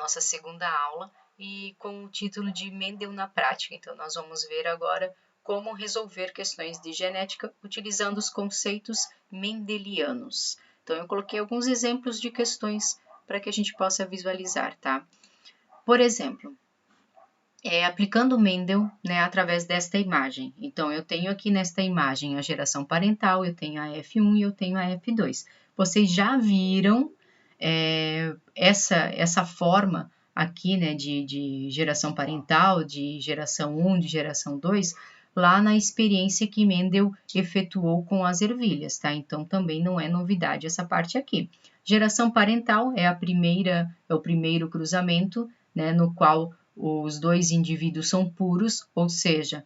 nossa segunda aula e com o título de Mendel na prática. Então, nós vamos ver agora como resolver questões de genética utilizando os conceitos mendelianos. Então, eu coloquei alguns exemplos de questões para que a gente possa visualizar, tá? Por exemplo, aplicando Mendel, né, através desta imagem. Então, eu tenho aqui nesta imagem a geração parental, eu tenho a F1 e eu tenho a F2. Vocês já viram essa forma aqui, né, de geração parental, de geração 1, de geração 2, lá na experiência que Mendel efetuou com as ervilhas, tá? Então, também não é novidade essa parte aqui. Geração parental é o primeiro cruzamento, né, no qual os dois indivíduos são puros, ou seja,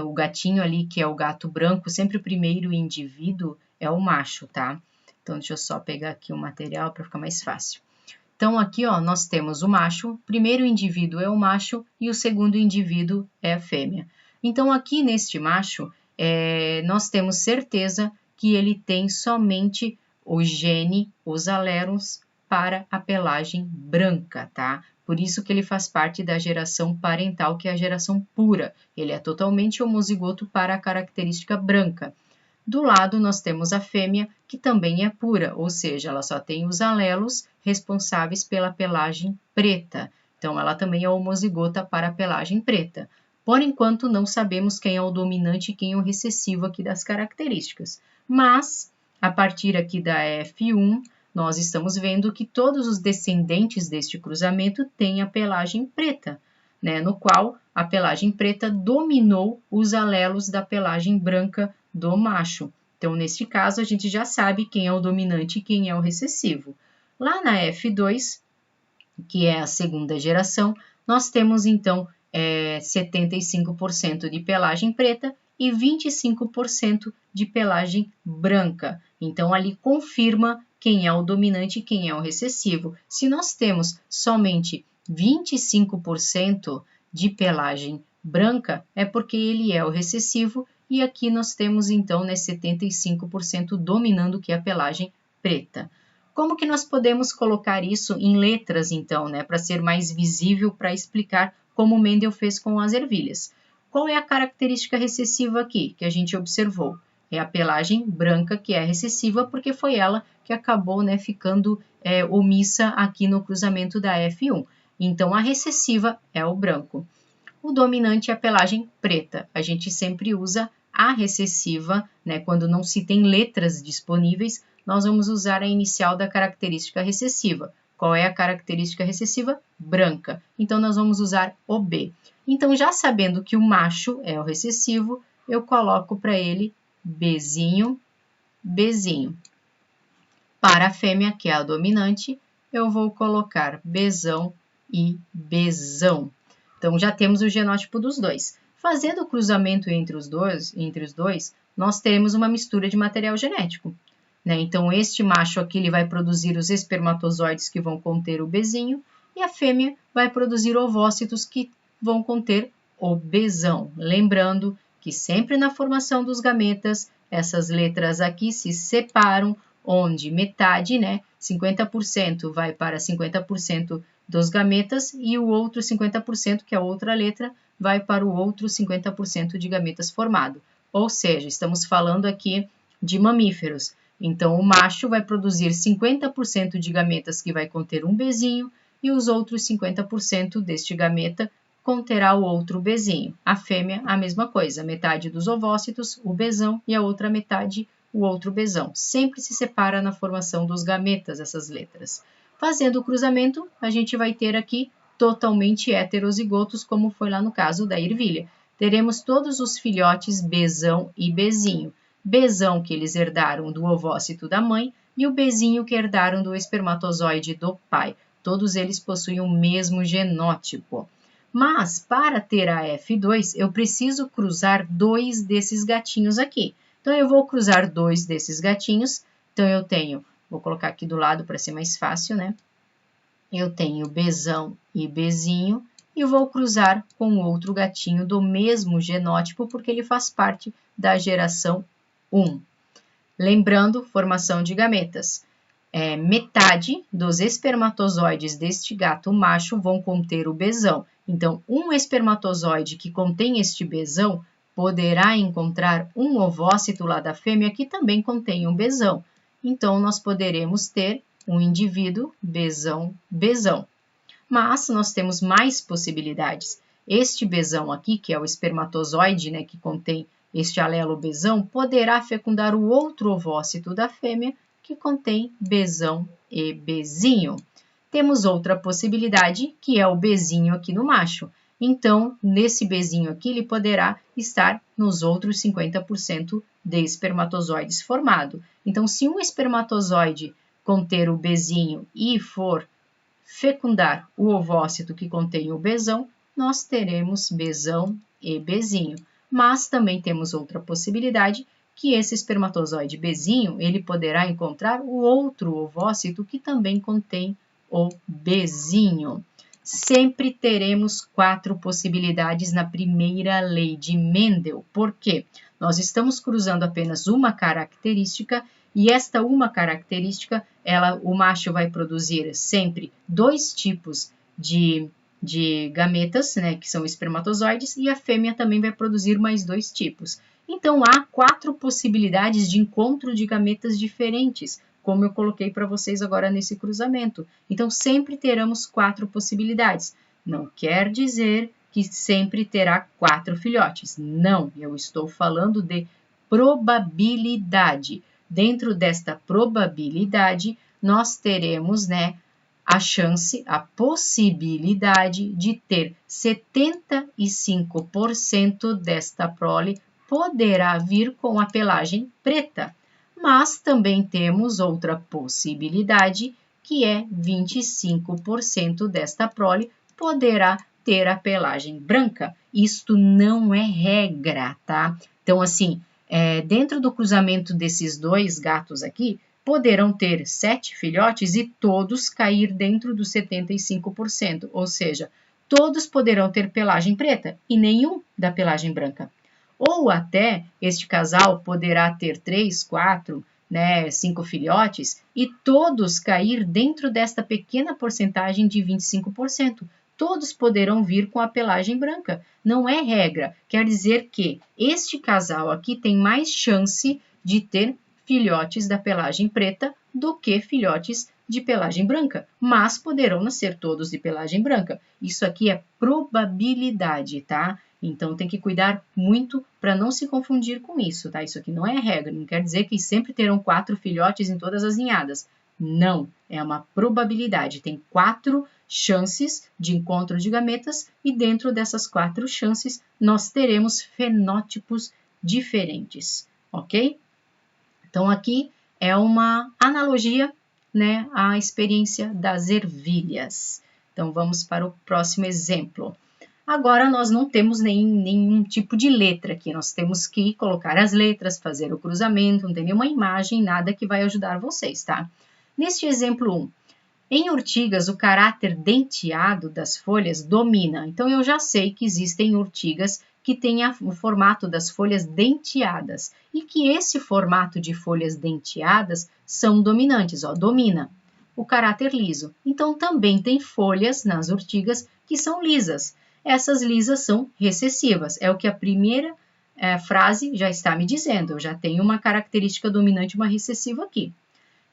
o gatinho ali, que é o gato branco, sempre o primeiro indivíduo é o macho, tá? Então, deixa eu só pegar aqui o material para ficar mais fácil. Então, aqui, ó, nós temos o macho, o primeiro indivíduo é o macho e o segundo indivíduo é a fêmea. Então, aqui neste macho, nós temos certeza que ele tem somente o gene, os alérons, para a pelagem branca, tá? Por isso que ele faz parte da geração parental, que é a geração pura. Ele é totalmente homozigoto para a característica branca. Do lado, nós temos a fêmea, que também é pura, ou seja, ela só tem os alelos responsáveis pela pelagem preta. Então, ela também é homozigota para a pelagem preta. Por enquanto, não sabemos quem é o dominante e quem é o recessivo aqui das características. Mas, a partir aqui da F1, nós estamos vendo que todos os descendentes deste cruzamento têm a pelagem preta, né, no qual a pelagem preta dominou os alelos da pelagem branca do macho. Então, neste caso, a gente já sabe quem é o dominante e quem é o recessivo. Lá na F2, que é a segunda geração, nós temos, então, 75% de pelagem preta e 25% de pelagem branca. Então, ali confirma quem é o dominante e quem é o recessivo. Se nós temos somente 25% de pelagem branca, é porque ele é o recessivo, e aqui nós temos, então, 75% dominando, que é a pelagem preta. Como que nós podemos colocar isso em letras, então, né, para ser mais visível, para explicar como Mendel fez com as ervilhas? Qual é a característica recessiva aqui que a gente observou? É a pelagem branca, que é recessiva, porque foi ela que acabou, né, ficando omissa aqui no cruzamento da F1. Então, a recessiva é o branco. O dominante é a pelagem preta. A gente sempre usa a recessiva, né, quando não se tem letras disponíveis, nós vamos usar a inicial da característica recessiva. Qual é a característica recessiva? Branca. Então, nós vamos usar o B. Então, já sabendo que o macho é o recessivo, eu coloco para ele Bzinho, Bzinho. Para a fêmea, que é a dominante, eu vou colocar Bzão e Bzão. Então, já temos o genótipo dos dois. Fazendo o cruzamento entre os dois, nós teremos uma mistura de material genético, né? Então, este macho aqui ele vai produzir os espermatozoides que vão conter o Bzinho e a fêmea vai produzir ovócitos que vão conter o Bzão. Lembrando que sempre na formação dos gametas, essas letras aqui se separam, onde metade, né, 50% vai para 50% dos gametas e o outro 50%, que é a outra letra, vai para o outro 50% de gametas formado. Ou seja, estamos falando aqui de mamíferos. Então, o macho vai produzir 50% de gametas que vai conter um Bzinho e os outros 50% deste gameta conterá o outro Bzinho. A fêmea, a mesma coisa, metade dos ovócitos, o Bzão, e a outra metade, o outro Bzão. Sempre se separa na formação dos gametas essas letras. Fazendo o cruzamento, a gente vai ter aqui totalmente heterozigotos, como foi lá no caso da ervilha. Teremos todos os filhotes Bzão e Bzinho. Bzão que eles herdaram do ovócito da mãe e o Bzinho que herdaram do espermatozoide do pai. Todos eles possuem o mesmo genótipo. Mas, para ter a F2, eu preciso cruzar dois desses gatinhos aqui. Então, eu vou cruzar dois desses gatinhos. Então, eu tenho, vou colocar aqui do lado para ser mais fácil, né? Eu tenho Bzão e Bzinho e vou cruzar com outro gatinho do mesmo genótipo, porque ele faz parte da geração 1. Lembrando, formação de gametas. metade dos espermatozoides deste gato macho vão conter o besão. Então, um espermatozoide que contém este besão poderá encontrar um ovócito lá da fêmea que também contém um besão. Então, nós poderemos ter um indivíduo besão-besão. Mas nós temos mais possibilidades. Este besão aqui, que é o espermatozoide, né, que contém este alelo besão, poderá fecundar o outro ovócito da fêmea, que contém besão e bezinho. Temos outra possibilidade, que é o bezinho aqui no macho. Então, nesse bezinho aqui, ele poderá estar nos outros 50% de espermatozoides formado. Então, se um espermatozoide conter o bezinho e for fecundar o ovócito que contém o besão, nós teremos besão e bezinho. Mas também temos outra possibilidade, que esse espermatozoide bezinho, ele poderá encontrar o outro ovócito que também contém o bezinho. Sempre teremos 4 possibilidades na primeira lei de Mendel. Por quê? Nós estamos cruzando apenas uma característica e esta uma característica, o macho vai produzir sempre 2 tipos de gametas, né, que são espermatozoides, e a fêmea também vai produzir mais 2 tipos. Então, há 4 possibilidades de encontro de gametas diferentes, como eu coloquei para vocês agora nesse cruzamento. Então, sempre teremos 4 possibilidades. Não quer dizer que sempre terá 4 filhotes. Não, eu estou falando de probabilidade. Dentro desta probabilidade, nós teremos, né, a possibilidade de ter 75% desta prole poderá vir com a pelagem preta. Mas também temos outra possibilidade, que é 25% desta prole poderá ter a pelagem branca. Isto não é regra, tá? Então, assim, dentro do cruzamento desses 2 gatos aqui, poderão ter 7 filhotes e todos cair dentro dos 75%, ou seja, todos poderão ter pelagem preta e nenhum da pelagem branca. Ou até este casal poderá ter 3, 4, 5 filhotes e todos cair dentro desta pequena porcentagem de 25%. Todos poderão vir com a pelagem branca. Não é regra, quer dizer que este casal aqui tem mais chance de ter filhotes da pelagem preta do que filhotes de pelagem branca, mas poderão nascer todos de pelagem branca. Isso aqui é probabilidade, tá? Então, tem que cuidar muito para não se confundir com isso, tá? Isso aqui não é regra, não quer dizer que sempre terão 4 filhotes em todas as ninhadas. Não, é uma probabilidade. Tem 4 chances de encontro de gametas e dentro dessas 4 chances nós teremos fenótipos diferentes, ok? Então, aqui é uma analogia, né, à experiência das ervilhas. Então, vamos para o próximo exemplo. Agora, nós não temos nenhum tipo de letra aqui, nós temos que colocar as letras, fazer o cruzamento, não tem nenhuma imagem, nada que vai ajudar vocês, tá? Neste exemplo 1, em urtigas, o caráter denteado das folhas domina. Então, eu já sei que existem urtigas que têm o formato das folhas denteadas e que esse formato de folhas denteadas são dominantes, ó, domina o caráter liso. Então, também tem folhas nas urtigas que são lisas. Essas lisas são recessivas, é o que a primeira frase já está me dizendo. Eu já tenho uma característica dominante, uma recessiva aqui.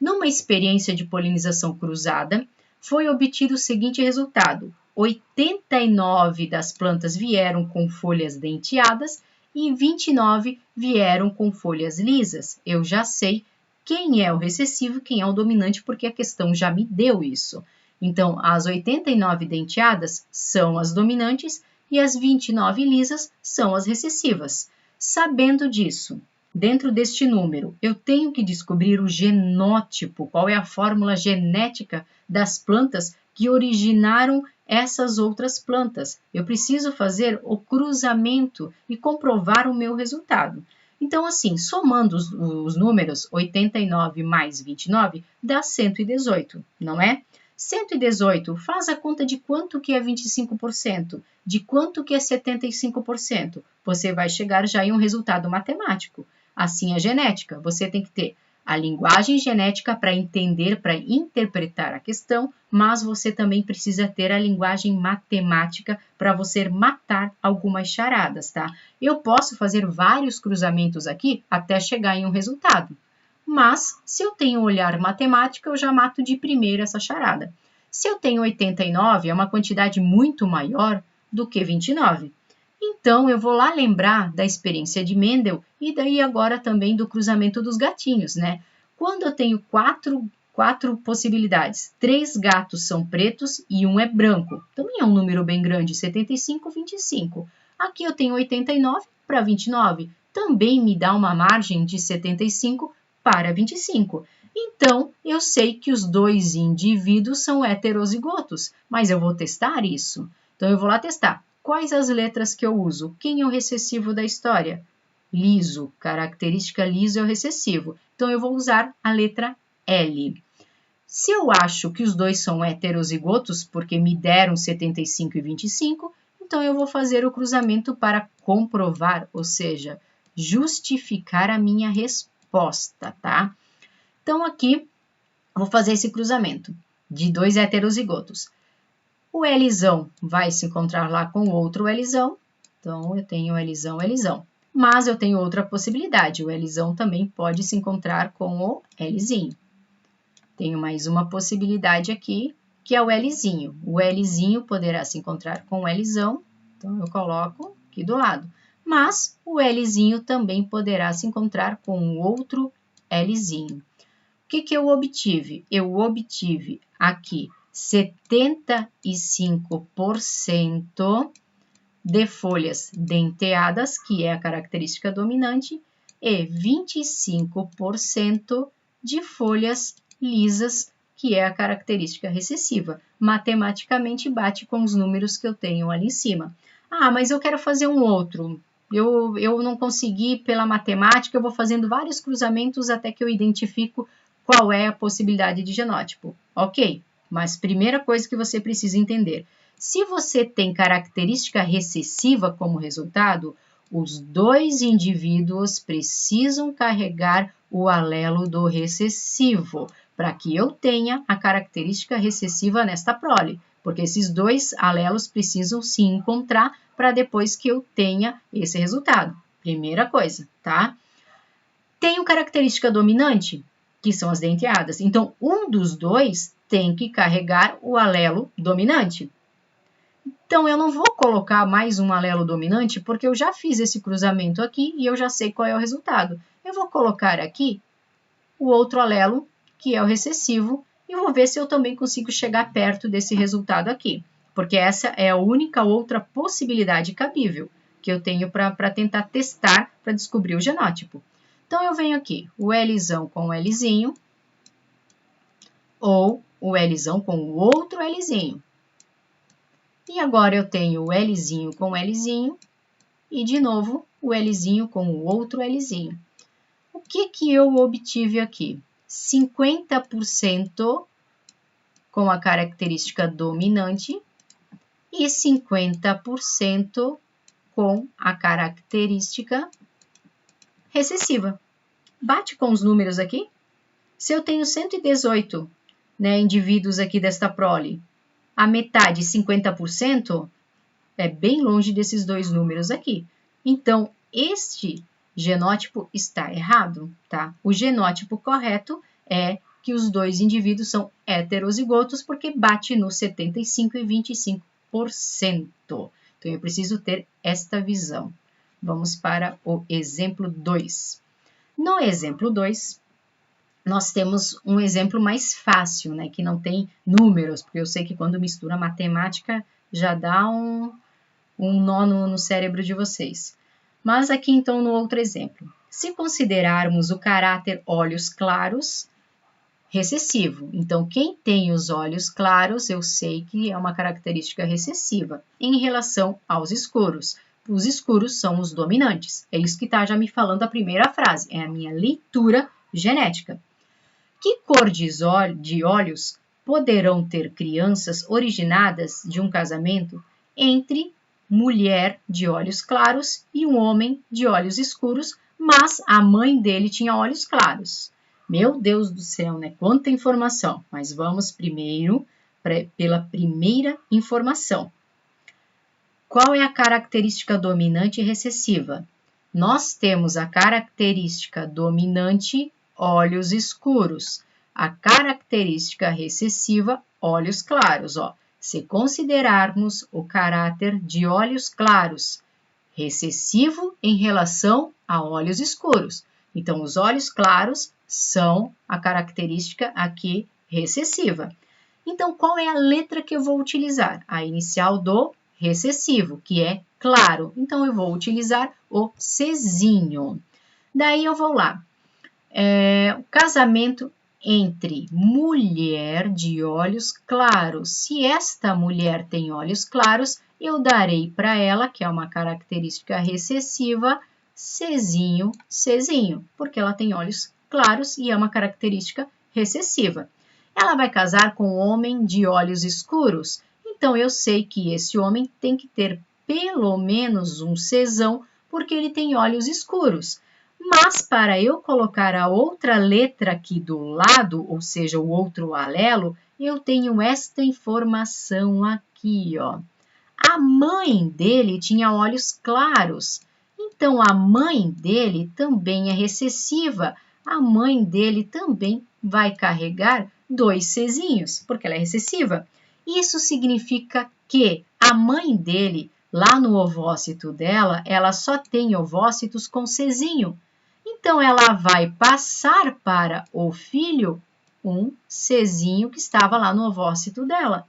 Numa experiência de polinização cruzada, foi obtido o seguinte resultado: 89 das plantas vieram com folhas denteadas e 29 vieram com folhas lisas. Eu já sei quem é o recessivo, quem é o dominante, porque a questão já me deu isso. Então, as 89 denteadas são as dominantes e as 29 lisas são as recessivas. Sabendo disso, dentro deste número, eu tenho que descobrir o genótipo, qual é a fórmula genética das plantas que originaram essas outras plantas. Eu preciso fazer o cruzamento e comprovar o meu resultado. Então, assim, somando os números, 89 mais 29 dá 118, não é? 118, faz a conta de quanto que é 25%, de quanto que é 75%. Você vai chegar já em um resultado matemático. Assim, a genética, você tem que ter a linguagem genética para entender, para interpretar a questão, mas você também precisa ter a linguagem matemática para você matar algumas charadas, tá? Eu posso fazer vários cruzamentos aqui até chegar em um resultado, mas se eu tenho olhar matemático, eu já mato de primeira essa charada. Se eu tenho 89, é uma quantidade muito maior do que 29. Então, eu vou lá lembrar da experiência de Mendel e daí agora também do cruzamento dos gatinhos, né? Quando eu tenho quatro possibilidades, 3 gatos são pretos e um é branco. Também é um número bem grande, 75, 25. Aqui eu tenho 89 para 29. Também me dá uma margem de 75 para 25. Então, eu sei que os 2 indivíduos são heterozigotos, mas eu vou testar isso. Então, eu vou lá testar. Quais as letras que eu uso? Quem é o recessivo da história? Liso. Característica liso é o recessivo. Então, eu vou usar a letra L. Se eu acho que os 2 são heterozigotos, porque me deram 75 e 25, então eu vou fazer o cruzamento para comprovar, ou seja, justificar a minha resposta, tá? Então, aqui, vou fazer esse cruzamento de 2 heterozigotos. O Lzão vai se encontrar lá com outro Lzão. Então, eu tenho Lzão, Lzão. Mas eu tenho outra possibilidade. O Lzão também pode se encontrar com o Lzinho. Tenho mais uma possibilidade aqui, que é o Lzinho. O Lzinho poderá se encontrar com o Lzão. Então, eu coloco aqui do lado. Mas o Lzinho também poderá se encontrar com outro Lzinho. O que eu obtive? Eu obtive aqui 75% de folhas denteadas, que é a característica dominante, e 25% de folhas lisas, que é a característica recessiva. Matematicamente bate com os números que eu tenho ali em cima. Ah, mas eu quero fazer um outro. Eu não consegui pela matemática, eu vou fazendo vários cruzamentos até que eu identifico qual é a possibilidade de genótipo. Ok, mas primeira coisa que você precisa entender, se você tem característica recessiva como resultado, os 2 indivíduos precisam carregar o alelo do recessivo, para que eu tenha a característica recessiva nesta prole, porque esses 2 alelos precisam se encontrar para depois que eu tenha esse resultado. Primeira coisa, tá? Tenho característica dominante, que são as denteadas. Então, um dos 2 tem que carregar o alelo dominante. Então, eu não vou colocar mais um alelo dominante, porque eu já fiz esse cruzamento aqui e eu já sei qual é o resultado. Eu vou colocar aqui o outro alelo, que é o recessivo, e vou ver se eu também consigo chegar perto desse resultado aqui, porque essa é a única outra possibilidade cabível que eu tenho para tentar testar, para descobrir o genótipo. Então, eu venho aqui, o Lzão com o Lzinho, ou o Lzão com o outro Lzinho. E agora eu tenho o Lzinho com o Lzinho, e de novo o Lzinho com o outro Lzinho. O que eu obtive aqui? 50% com a característica dominante e 50% com a característica recessiva. Bate com os números aqui? Se eu tenho 118 indivíduos aqui desta prole, a metade, 50%, é bem longe desses 2 números aqui. Então, este genótipo está errado, tá? O genótipo correto é que os 2 indivíduos são heterozigotos, porque bate no 75% e 25%. Então, eu preciso ter esta visão. Vamos para o exemplo 2. No exemplo 2, nós temos um exemplo mais fácil, né, que não tem números, porque eu sei que quando mistura matemática já dá um nó no cérebro de vocês. Mas aqui, então, no outro exemplo. Se considerarmos o caráter olhos claros, recessivo. Então, quem tem os olhos claros, eu sei que é uma característica recessiva em relação aos escuros. Os escuros são os dominantes. É isso que está já me falando a primeira frase. É a minha leitura genética. Que cor de olhos poderão ter crianças originadas de um casamento entre mulher de olhos claros e um homem de olhos escuros, mas a mãe dele tinha olhos claros? Meu Deus do céu, né? Quanta informação! Mas vamos primeiro pela primeira informação. Qual é a característica dominante e recessiva? Nós temos a característica dominante, olhos escuros. A característica recessiva, olhos claros. Ó. Se considerarmos o caráter de olhos claros, recessivo em relação a olhos escuros. Então, os olhos claros são a característica aqui recessiva. Então, qual é a letra que eu vou utilizar? A inicial do recessivo, que é claro. Então, eu vou utilizar o Czinho. Daí, eu vou lá. O casamento entre mulher de olhos claros. Se esta mulher tem olhos claros, eu darei para ela, que é uma característica recessiva, Czinho, porque ela tem olhos claros e é uma característica recessiva. Ela vai casar com um homem de olhos escuros, então eu sei que esse homem tem que ter pelo menos um Czão, porque ele tem olhos escuros. Mas para eu colocar a outra letra aqui do lado, ou seja, o outro alelo, eu tenho esta informação aqui, ó. A mãe dele tinha olhos claros, então a mãe dele também é recessiva. A mãe dele também vai carregar 2 Czinhos, porque ela é recessiva. Isso significa que a mãe dele, lá no ovócito dela, ela só tem ovócitos com Czinho. Então, ela vai passar para o filho um Czinho que estava lá no ovócito dela.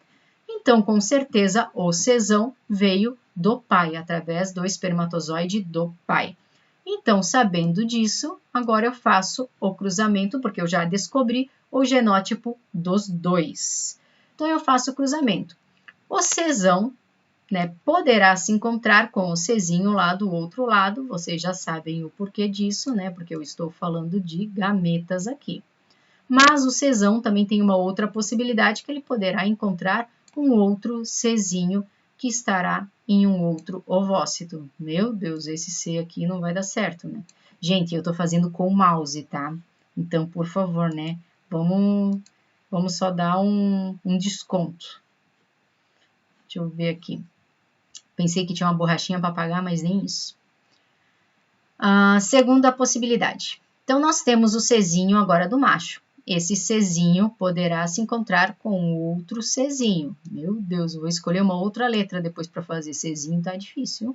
Então, com certeza, o Czão veio do pai, através do espermatozoide do pai. Então, sabendo disso, agora eu faço o cruzamento, porque eu já descobri o genótipo dos dois. Então, eu faço o cruzamento. O Czão, né, poderá se encontrar com o Czinho lá do outro lado, vocês já sabem o porquê disso, né, porque eu estou falando de gametas aqui. Mas o Czão também tem uma outra possibilidade, que ele poderá encontrar um outro Czinho que estará em um outro ovócito. Meu Deus, esse C aqui não vai dar certo, né? Gente, eu tô fazendo com o mouse, tá? Então, por favor, né? Vamos só dar um desconto. Deixa eu ver aqui. Pensei que tinha uma borrachinha para pagar, mas nem isso. Segunda possibilidade. Então, nós temos o Czinho agora do macho. Esse Czinho poderá se encontrar com outro Czinho. Meu Deus, vou escolher uma outra letra depois para fazer. Czinho tá difícil.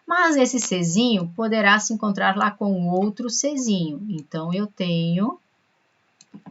Mas esse Czinho poderá se encontrar lá com outro Czinho. Então, eu tenho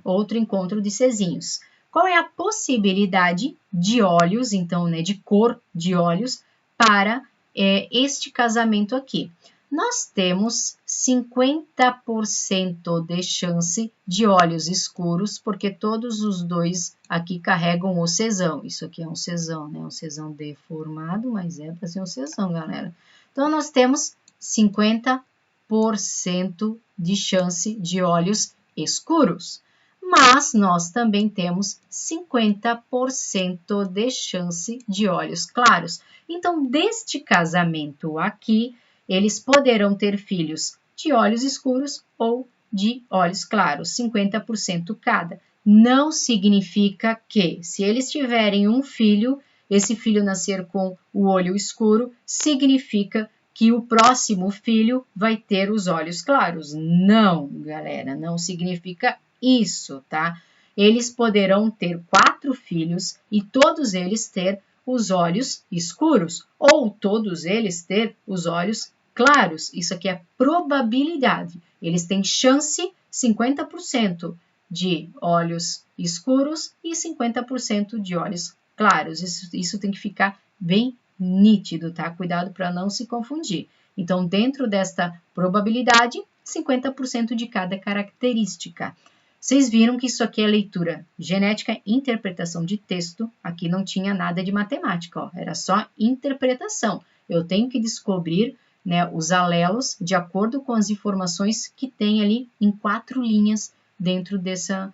outro encontro de Czinhos. Qual é a possibilidade de olhos, então, né, de cor de olhos, para este casamento aqui? Nós temos 50% de chance de olhos escuros, porque todos os dois aqui carregam o Czão. Isso aqui é um Czão, né? Um Czão deformado, mas é para ser um Czão, galera. Então, nós temos 50% de chance de olhos escuros. Mas nós também temos 50% de chance de olhos claros. Então, deste casamento aqui, eles poderão ter filhos de olhos escuros ou de olhos claros, 50% cada. Não significa que, se eles tiverem um filho, esse filho nascer com o olho escuro, significa que o próximo filho vai ter os olhos claros. Não, galera, não significa isso, tá? Eles poderão ter 4 filhos e todos eles ter os olhos escuros, ou todos eles ter os olhos claros. Isso aqui é probabilidade. Eles têm chance 50% de olhos escuros e 50% de olhos claros. Isso tem que ficar bem nítido, tá? Cuidado para não se confundir. Então, dentro desta probabilidade, 50% de cada característica. Vocês viram que isso aqui é leitura genética, interpretação de texto. Aqui não tinha nada de matemática, ó, era só interpretação. Eu tenho que descobrir, né, os alelos de acordo com as informações que tem ali em 4 linhas dentro dessa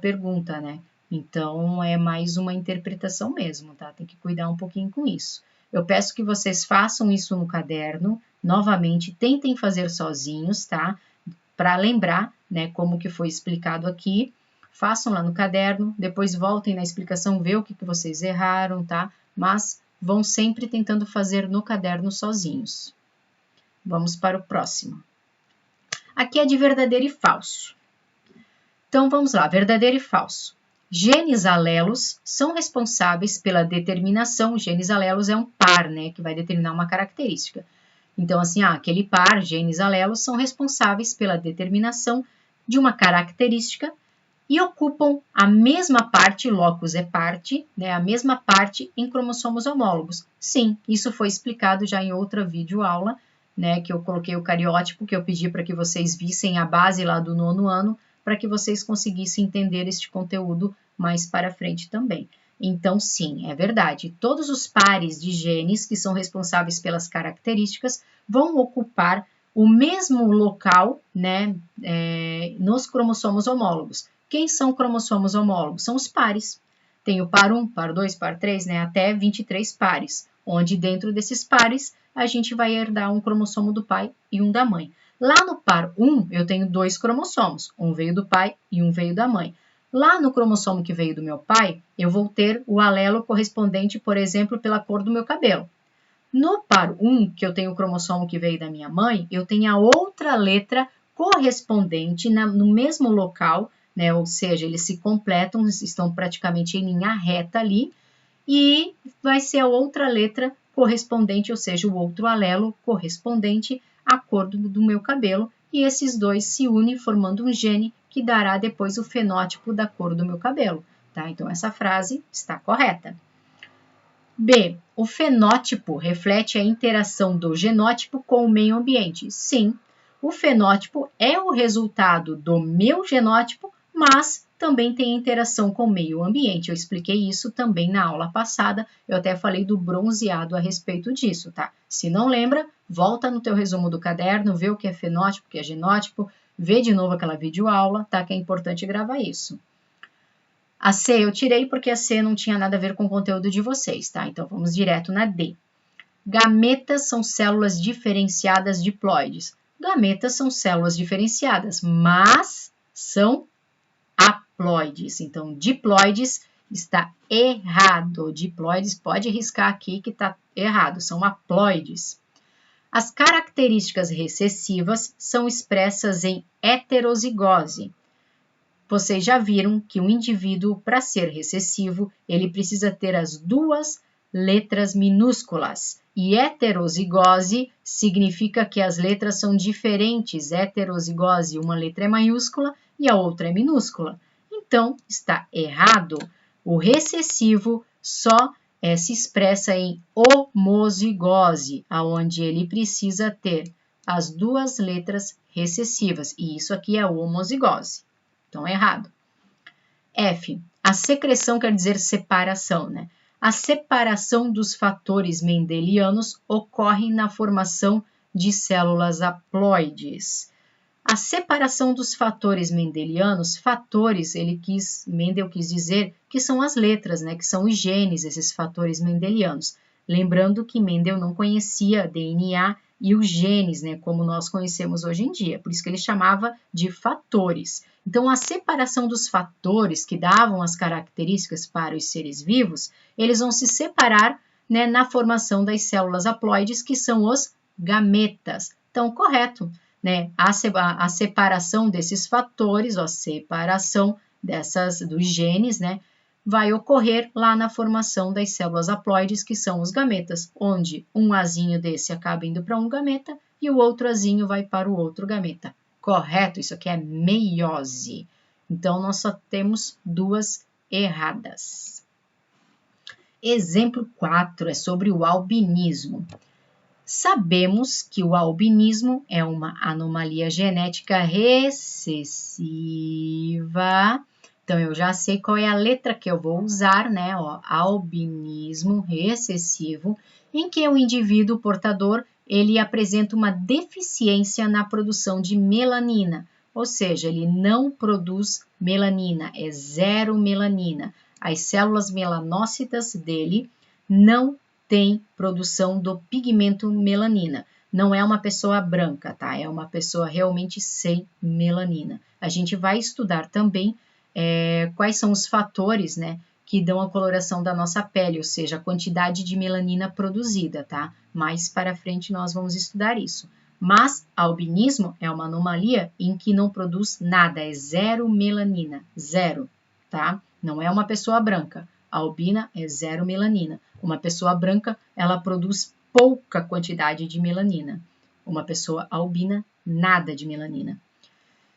pergunta, né? Então, é mais uma interpretação mesmo, tá? Tem que cuidar um pouquinho com isso. Eu peço que vocês façam isso no caderno. Novamente, tentem fazer sozinhos, tá? para lembrar, né, como que foi explicado aqui, façam lá no caderno, depois voltem na explicação, ver o que vocês erraram, tá? Mas vão sempre tentando fazer no caderno sozinhos. Vamos para o próximo. Aqui é de verdadeiro e falso. Então, vamos lá, verdadeiro e falso. Genes alelos são responsáveis pela determinação, genes alelos é um par, né, que vai determinar uma característica. Então, assim, aquele par, genes alelos, são responsáveis pela determinação de uma característica e ocupam a mesma parte, locus é parte, né, a mesma parte em cromossomos homólogos. Sim, isso foi explicado já em outra videoaula, né, que eu coloquei o cariótipo, que eu pedi para que vocês vissem a base lá do 9º ano, para que vocês conseguissem entender este conteúdo mais para frente também. Então, sim, é verdade. Todos os pares de genes que são responsáveis pelas características vão ocupar o mesmo local, né, nos cromossomos homólogos. Quem são cromossomos homólogos? São os pares. Tem o par 1, par 2, par 3, né, até 23 pares, onde dentro desses pares a gente vai herdar um cromossomo do pai e um da mãe. Lá no par 1, eu tenho 2 cromossomos, um veio do pai e um veio da mãe. Lá no cromossomo que veio do meu pai, eu vou ter o alelo correspondente, por exemplo, pela cor do meu cabelo. No par 1, que eu tenho o cromossomo que veio da minha mãe, eu tenho a outra letra correspondente no mesmo local, né? Ou seja, eles se completam, estão praticamente em linha reta ali, e vai ser a outra letra correspondente, ou seja, o outro alelo correspondente à cor do meu cabelo, e esses dois se unem formando um gene que dará depois o fenótipo da cor do meu cabelo, tá? Então, essa frase está correta. B. O fenótipo reflete a interação do genótipo com o meio ambiente. Sim, o fenótipo é o resultado do meu genótipo, mas também tem interação com o meio ambiente. Eu expliquei isso também na aula passada, eu até falei do bronzeado a respeito disso, tá? Se não lembra, volta no teu resumo do caderno, vê o que é fenótipo, o que é genótipo, vê de novo aquela videoaula, tá? Que é importante gravar isso. A C eu tirei porque a C não tinha nada a ver com o conteúdo de vocês, tá? Então, vamos direto na D. Gametas são células diferenciadas diploides. Gametas são células diferenciadas, mas são haploides. Então, diploides está errado. Diploides, pode riscar aqui que está errado, são haploides. As características recessivas são expressas em heterozigose. Vocês já viram que um indivíduo, para ser recessivo, ele precisa ter as duas letras minúsculas. E heterozigose significa que as letras são diferentes. Heterozigose, uma letra é maiúscula e a outra é minúscula. Então, está errado. O recessivo só se expressa em homozigose, onde ele precisa ter as duas letras recessivas. E isso aqui é homozigose. Então, é errado. F. A secreção quer dizer separação, né? A separação dos fatores mendelianos ocorre na formação de células haploides. A separação dos fatores mendelianos, fatores, Mendel quis dizer que são as letras, né? Que são os genes, esses fatores mendelianos. Lembrando que Mendel não conhecia DNA e os genes, né, como nós conhecemos hoje em dia, por isso que ele chamava de fatores. Então, a separação dos fatores que davam as características para os seres vivos, eles vão se separar, né, na formação das células haploides, que são os gametas. Então, correto, né? A separação desses fatores, a separação dos genes, né, vai ocorrer lá na formação das células haploides, que são os gametas, onde um azinho desse acaba indo para um gameta e o outro azinho vai para o outro gameta. Correto? Isso aqui é meiose. Então, nós só temos duas erradas. Exemplo 4 é sobre o albinismo. Sabemos que o albinismo é uma anomalia genética recessiva. Então, eu já sei qual é a letra que eu vou usar, né? Ó, albinismo recessivo, em que o indivíduo portador, ele apresenta uma deficiência na produção de melanina, ou seja, ele não produz melanina, é zero melanina. As células melanócitas dele não têm produção do pigmento melanina. não é uma pessoa branca, tá? É uma pessoa realmente sem melanina. A gente vai estudar também quais são os fatores, né, que dão a coloração da nossa pele, ou seja, a quantidade de melanina produzida, tá? Mais para frente nós vamos estudar isso. Mas albinismo é uma anomalia em que não produz nada, é zero melanina, zero, tá? Não é uma pessoa branca. A albina é zero melanina. Uma pessoa branca, ela produz pouca quantidade de melanina. Uma pessoa albina, nada de melanina.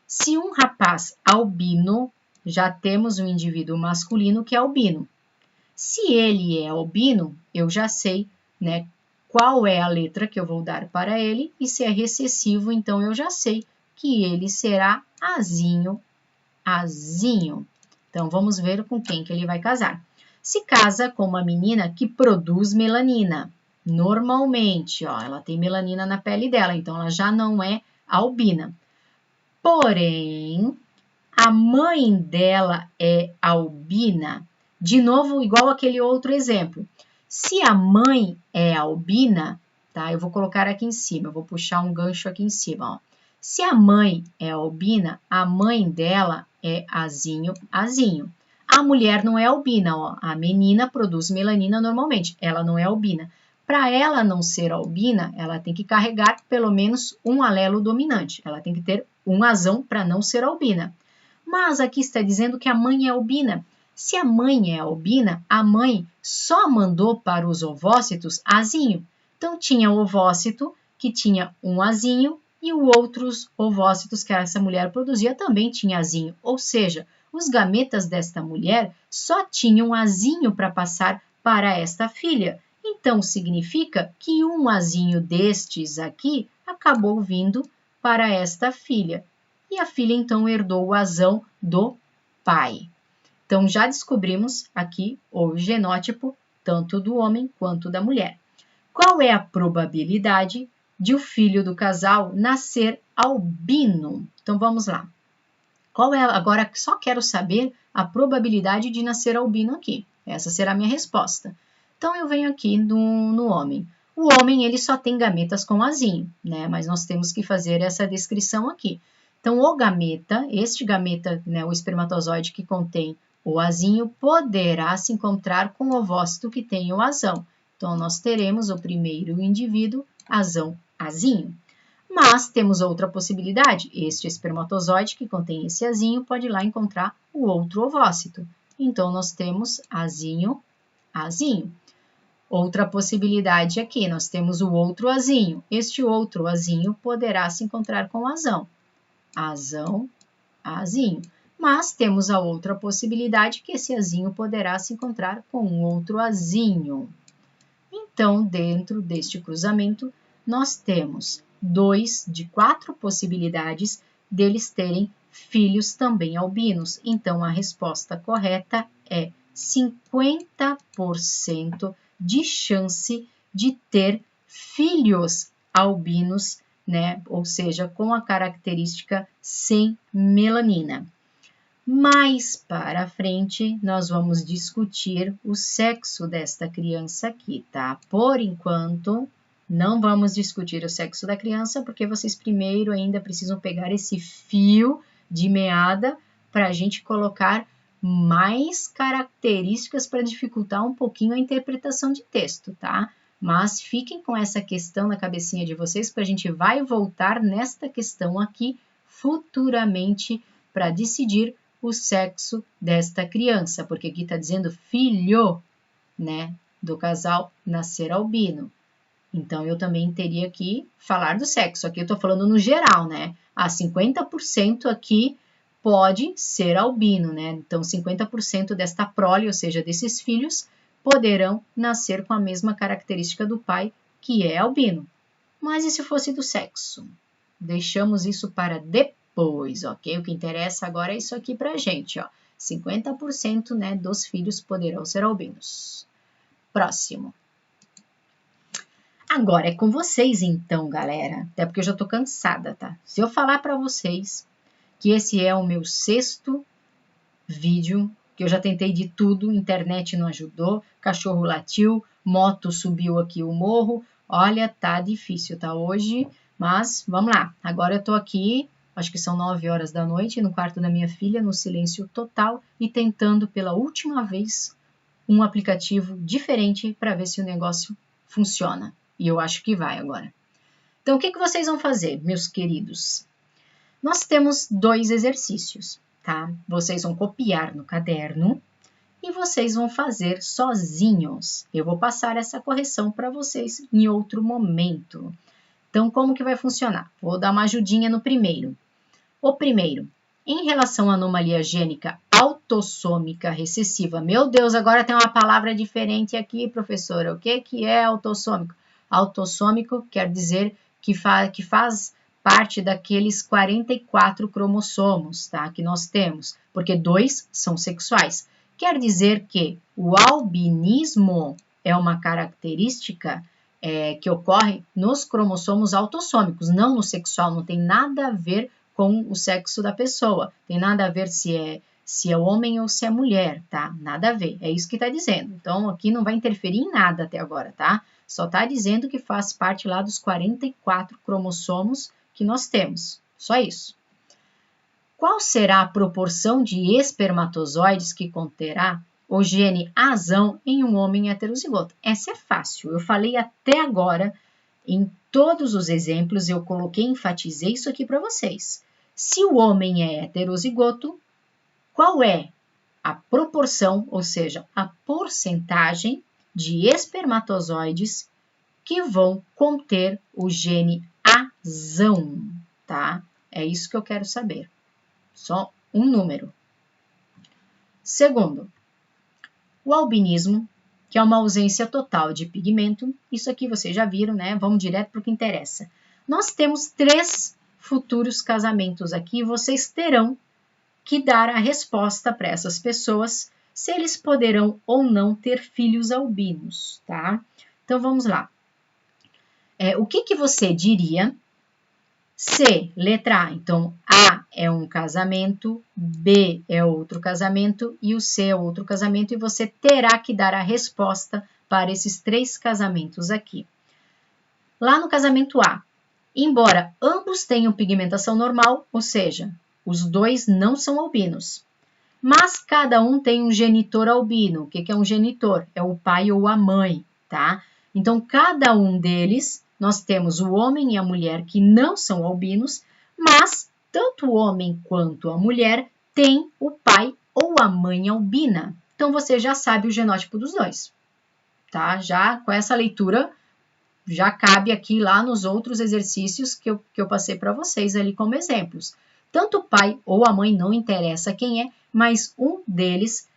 Se um rapaz albino, já temos um indivíduo masculino que é albino. Se ele é albino, eu já sei, né, qual é a letra que eu vou dar para ele, e se é recessivo, então eu já sei que ele será azinho, azinho. Então, vamos ver com quem que ele vai casar. Se casa com uma menina que produz melanina. Normalmente, ó, ela tem melanina na pele dela, então ela já não é albina. Porém, a mãe dela é albina. De novo, igual aquele outro exemplo. Se a mãe é albina, tá? Eu vou colocar aqui em cima, eu vou puxar um gancho aqui em cima, ó. Se a mãe é albina, a mãe dela é azinho, azinho. A mulher não é albina, ó. A menina produz melanina normalmente, ela não é albina. Para ela não ser albina, ela tem que carregar pelo menos um alelo dominante. Ela tem que ter um azão para não ser albina. Mas aqui está dizendo que a mãe é albina. Se a mãe é albina, a mãe só mandou para os ovócitos azinho. Então, tinha o ovócito que tinha um azinho e os outros ovócitos que essa mulher produzia também tinha azinho. Ou seja, os gametas desta mulher só tinham azinho para passar para esta filha. Então, significa que um azinho destes aqui acabou vindo para esta filha. E a filha, então, herdou o azão do pai. Então, já descobrimos aqui o genótipo, tanto do homem quanto da mulher. Qual é a probabilidade de o filho do casal nascer albino? Então, vamos lá. Qual é, agora, só quero saber a probabilidade de nascer albino aqui. Essa será a minha resposta. Então, eu venho aqui no homem. O homem, ele só tem gametas com azinho, né? Mas nós temos que fazer essa descrição aqui. Então, o gameta, este gameta, né, o espermatozoide que contém o azinho, poderá se encontrar com o ovócito que tem o azão. Então, nós teremos o primeiro indivíduo, azão, azinho. Mas temos outra possibilidade, este espermatozoide que contém esse azinho pode ir lá encontrar o outro ovócito. Então, nós temos azinho, azinho. Outra possibilidade aqui, nós temos o outro azinho. Este outro azinho poderá se encontrar com o azão. Azão, azinho. Mas temos a outra possibilidade que esse azinho poderá se encontrar com um outro azinho. Então, dentro deste cruzamento, nós temos 2 de 4 possibilidades deles terem filhos também albinos. Então, a resposta correta é 50% de chance de ter filhos albinos, né? Ou seja, com a característica sem melanina. Mais para frente, nós vamos discutir o sexo desta criança aqui, tá? Por enquanto, não vamos discutir o sexo da criança, porque vocês primeiro ainda precisam pegar esse fio de meada para a gente colocar mais características para dificultar um pouquinho a interpretação de texto, tá? Mas fiquem com essa questão na cabecinha de vocês, porque a gente vai voltar nesta questão aqui futuramente para decidir o sexo desta criança, porque aqui está dizendo filho, né, do casal nascer albino. Então, eu também teria que falar do sexo. Aqui eu estou falando no geral, né? 50% aqui pode ser albino, né? Então, 50% desta prole, ou seja, desses filhos, poderão nascer com a mesma característica do pai, que é albino. Mas e se fosse do sexo? Deixamos isso para depois, ok? O que interessa agora é isso aqui pra gente, ó. 50%, né, dos filhos poderão ser albinos. Próximo. Agora é com vocês então, galera. Até porque eu já tô cansada, tá? Se eu falar para vocês que esse é o meu 6º vídeo, que eu já tentei de tudo, internet não ajudou, cachorro latiu, moto subiu aqui o morro, Olha, tá difícil, tá hoje, mas vamos lá. Agora eu tô aqui, acho que são 9 horas da noite, no quarto da minha filha, no silêncio total e tentando pela última vez um aplicativo diferente para ver se o negócio funciona. E eu acho que vai agora. Então, o que vocês vão fazer, meus queridos? Nós temos 2 exercícios, tá? Vocês vão copiar no caderno e vocês vão fazer sozinhos. Eu vou passar essa correção para vocês em outro momento. Então, como que vai funcionar? Vou dar uma ajudinha no primeiro. O primeiro, em relação à anomalia gênica autossômica recessiva. Meu Deus, agora tem uma palavra diferente aqui, professora. O que é autossômico? Autossômico quer dizer que faz parte daqueles 44 cromossomos, tá? Que nós temos, porque 2 são sexuais. Quer dizer que o albinismo é uma característica que ocorre nos cromossomos autossômicos, não no sexual, não tem nada a ver com o sexo da pessoa, tem nada a ver se é homem ou se é mulher, tá? Nada a ver, é isso que está dizendo. Então, aqui não vai interferir em nada até agora, tá? Só está dizendo que faz parte lá dos 44 cromossomos que nós temos, só isso. Qual será a proporção de espermatozoides que conterá o gene azão em um homem heterozigoto? Essa é fácil, eu falei até agora, em todos os exemplos, eu enfatizei isso aqui para vocês. Se o homem é heterozigoto, qual é a proporção, ou seja, a porcentagem de espermatozoides que vão conter o gene azão, tá? É isso que eu quero saber. Só um número. Segundo, o albinismo, que é uma ausência total de pigmento. Isso aqui vocês já viram, né? Vamos direto para o que interessa. Nós temos 3 futuros casamentos aqui. Vocês terão que dar a resposta para essas pessoas se eles poderão ou não ter filhos albinos, tá? Então, vamos lá. O que você diria se, letra A, então A é um casamento, B é outro casamento e o C é outro casamento e você terá que dar a resposta para esses 3 casamentos aqui. Lá no casamento A, embora ambos tenham pigmentação normal, ou seja, os 2 não são albinos, mas cada um tem um genitor albino. O que é um genitor? É o pai ou a mãe, tá? Então, cada um deles, nós temos o homem e a mulher que não são albinos, mas tanto o homem quanto a mulher têm o pai ou a mãe albina. Então, você já sabe o genótipo dos 2, tá? Já com essa leitura, já cabe aqui lá nos outros exercícios que eu passei para vocês ali como exemplos. Tanto o pai ou a mãe, não interessa quem é, mas um deles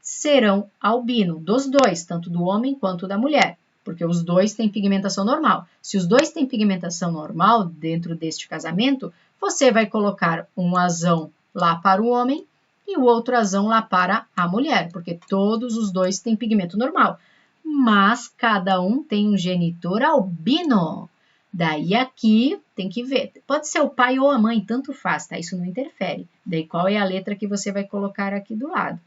serão albino, dos 2, tanto do homem quanto da mulher, porque os 2 têm pigmentação normal. Se os 2 têm pigmentação normal dentro deste casamento, você vai colocar um azão lá para o homem e o outro azão lá para a mulher, porque todos os 2 têm pigmento normal. Mas cada um tem um genitor albino. Daí aqui tem que ver, pode ser o pai ou a mãe, tanto faz, tá? Isso não interfere. Daí qual é a letra que você vai colocar aqui do lado?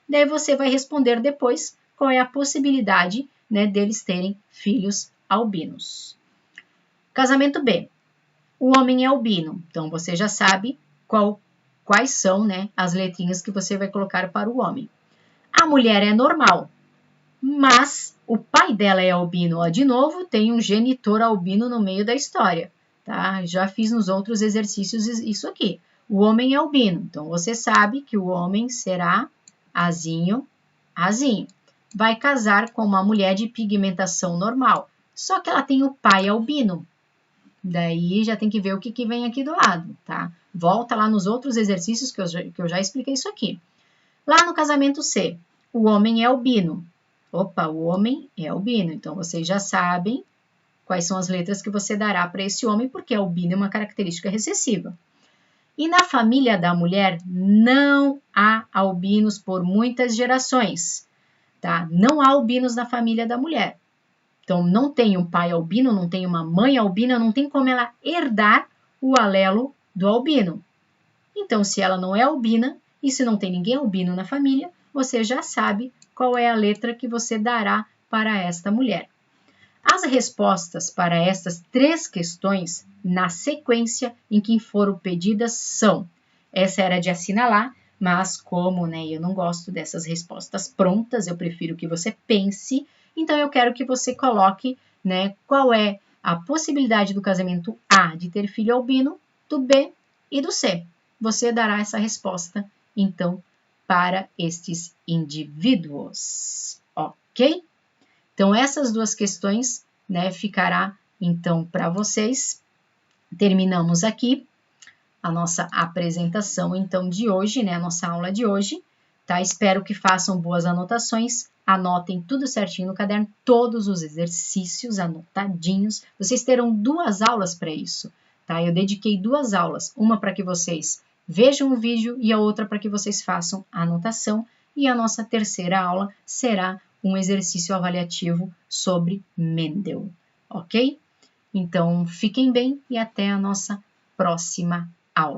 Daí você vai responder depois qual é a possibilidade, né, deles terem filhos albinos. Casamento B. O homem é albino, então você já sabe quais são, né, as letrinhas que você vai colocar para o homem. A mulher é normal, mas o pai dela é albino. Ó, de novo, tem um genitor albino no meio da história, tá? Já fiz nos outros exercícios isso aqui. O homem é albino, então você sabe que o homem será azinho, azinho. Vai casar com uma mulher de pigmentação normal, só que ela tem o pai albino. Daí já tem que ver o que vem aqui do lado, tá? Volta lá nos outros exercícios que eu já expliquei isso aqui. Lá no casamento C, o homem é albino. Opa, o homem é albino, então vocês já sabem quais são as letras que você dará para esse homem, porque albino é uma característica recessiva. E na família da mulher, não há albinos por muitas gerações, tá? Não há albinos na família da mulher. Então, não tem um pai albino, não tem uma mãe albina, não tem como ela herdar o alelo do albino. Então, se ela não é albina, e se não tem ninguém albino na família, você já sabe qual é a letra que você dará para esta mulher. As respostas para estas 3 questões, na sequência em que foram pedidas, são: essa era de assinalar, mas como eu não gosto dessas respostas prontas, eu prefiro que você pense, então eu quero que você coloque qual é a possibilidade do casamento A de ter filho albino, do B e do C. Você dará essa resposta, então, para estes indivíduos, ok? Então, essas 2 questões, ficará, então, para vocês. Terminamos aqui a nossa apresentação, então, de hoje, a nossa aula de hoje, tá? Espero que façam boas anotações, anotem tudo certinho no caderno, todos os exercícios anotadinhos. Vocês terão 2 aulas para isso, tá? Eu dediquei 2 aulas, uma para que vocês vejam o vídeo e a outra para que vocês façam a anotação. E a nossa terceira aula será um exercício avaliativo sobre Mendel, ok? Então, fiquem bem e até a nossa próxima